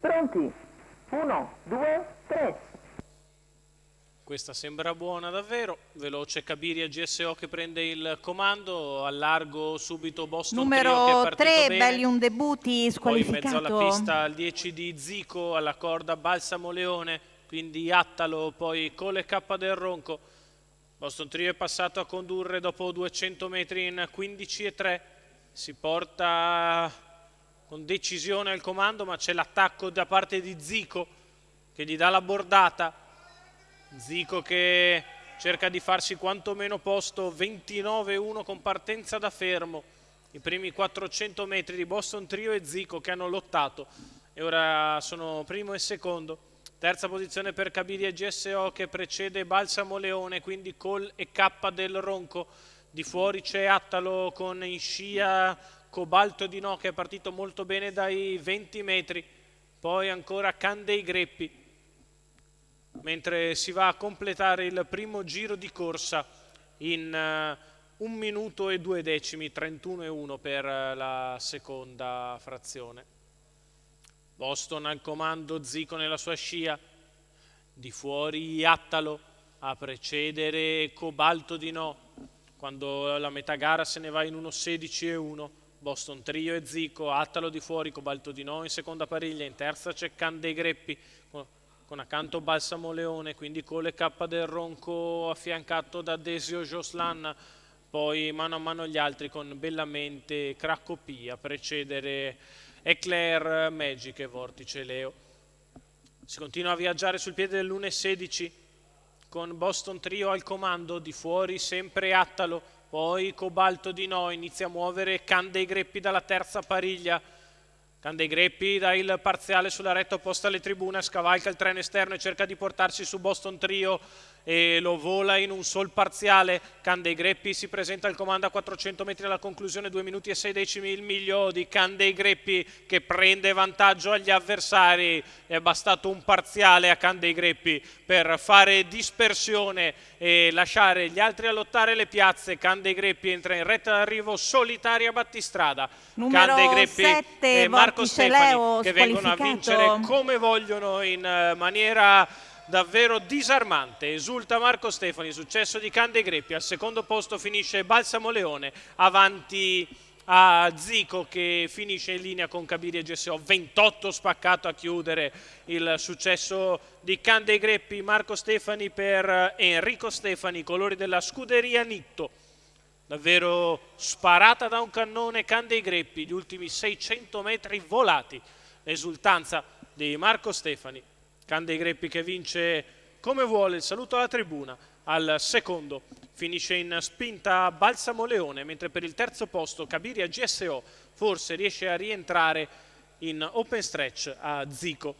Pronti? 1, 2, 3. Questa sembra buona davvero, veloce Cabiria GSO che prende il comando, al largo subito Boston Trio che è Numero partito 3, bene. Bellium Debuti, Poi in mezzo alla squalificato. pista il 10 di Zico, alla corda Balsamo Leone, quindi Attalo, poi Cole K del Ronco. Boston Trio è passato a condurre dopo 200 metri in 15,3, si porta con decisione al comando, ma c'è l'attacco da parte di Zico che gli dà la bordata. Zico che cerca di farsi quantomeno posto, 29,1 con partenza da fermo. I primi 400 metri di Boston Trio e Zico che hanno lottato e ora sono primo e secondo. Terza posizione per Cabiria GSO che precede Balsamo Leone, quindi Col e K del Ronco. Di fuori c'è Attalo con in scia Cobalto di No che è partito molto bene dai 20 metri. Poi ancora Candei Greppi, mentre si va a completare il primo giro di corsa in 1 minuto e 2 decimi, 31,1 per la seconda frazione. Boston al comando, Zico nella sua scia, di fuori Attalo a precedere Cobalto di No, quando la metà gara se ne va in 1,16,1. Boston Trio e Zico, Attalo di fuori, Cobalto di No in seconda pariglia, in terza c'è Candei Greppi con accanto Balsamo Leone, quindi Cole K del Ronco affiancato da Desio Joslan, poi mano a mano gli altri con Bellamente e Cracopì a precedere Eclair, Magic e Vortice Leo. Si continua a viaggiare sul piede dell'1,16 con Boston Trio al comando, di fuori sempre Attalo, poi Cobalto di No, inizia a muovere Candei Greppi dalla terza pariglia. Candei Greppi dà il parziale sulla retta opposta alle tribune, scavalca il treno esterno e cerca di portarsi su Boston Trio e lo vola in un sol parziale. Candei Greppi si presenta al comando a 400 metri dalla conclusione, 2 minuti e 6 decimi il miglio di Candei Greppi che prende vantaggio agli avversari. È bastato un parziale a Candei Greppi per fare dispersione e lasciare gli altri a lottare le piazze. Candei Greppi entra in retta d'arrivo solitaria battistrada. Numero Candei Greppi 7, e Marco Vortice Stefani Leo, che vengono a vincere squalificato. come vogliono in maniera davvero disarmante. Esulta Marco Stefani, successo di Candei Greppi. Al secondo posto finisce Balsamo Leone avanti a Zico che finisce in linea con Cabiria GSO, 28 spaccato a chiudere il successo di Candei Greppi. Marco Stefani per Enrico Stefani, colori della scuderia Nitto. Davvero sparata da un cannone Candei Greppi, gli ultimi 600 metri volati. L'esultanza di Marco Stefani. Candei Greppi che vince come vuole, il saluto alla tribuna. Al secondo finisce in spinta Balsamo Leone, mentre per il terzo posto Cabiria GSO forse riesce a rientrare in open stretch a Zico.